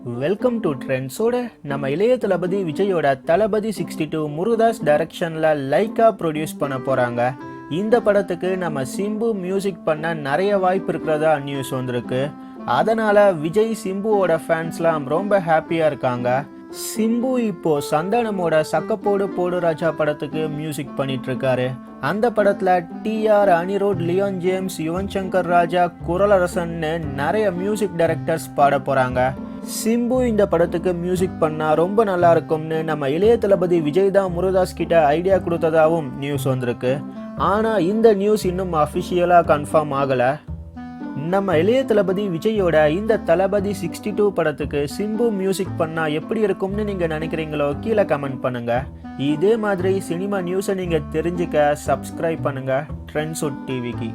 Welcome to ட்ரெண்ட்ஸோட நம்ம இளைய தளபதி விஜயோட தளபதி 62 முருகதாஸ் டைரக்ஷனில் லைக்கா ப்ரொடியூஸ் பண்ண போகிறாங்க. இந்த படத்துக்கு நம்ம சிம்பு மியூசிக் பண்ண நிறைய வாய்ப்பு இருக்கிறதா நியூஸ் வந்திருக்கு. அதனால் விஜய் சிம்புவோட ஃபேன்ஸ்லாம் ரொம்ப ஹாப்பியாக இருக்காங்க. சிம்பு இப்போ சந்தானமோட சக்கப்போடு போடு ராஜா படத்துக்கு மியூசிக் பண்ணிட்டு இருக்காரு. அந்த படத்துல டிஆர், அனிருத், லியோன் ஜேம்ஸ், யுவன் சங்கர் ராஜா, குரலரசன்னு நிறைய மியூசிக் டைரக்டர்ஸ் பாட போறாங்க. சிம்பு இந்த படத்துக்கு மியூசிக் பண்ணா ரொம்ப நல்லா இருக்கும்னு நம்ம இளைய தளபதி விஜய் தான் முருகதாஸ் கிட்ட ஐடியா கொடுத்ததாகவும் நியூஸ் வந்திருக்கு. ஆனா இந்த நியூஸ் இன்னும் அஃபிஷியலா கன்ஃபார்ம் ஆகல. நம்ம இளைய தளபதி விஜயோட இந்த தளபதி 62 படத்துக்கு சிம்பு மியூசிக் பண்ணா எப்படி இருக்கும்னு நீங்க நினைக்கிறீங்களோ கீழே கமெண்ட் பண்ணுங்க. இதே மாதிரி சினிமா நியூஸை நீங்க தெரிஞ்சுக்க சப்ஸ்கிரைப் பண்ணுங்க ட்ரெண்ட்ஸ் டிவிக்கு.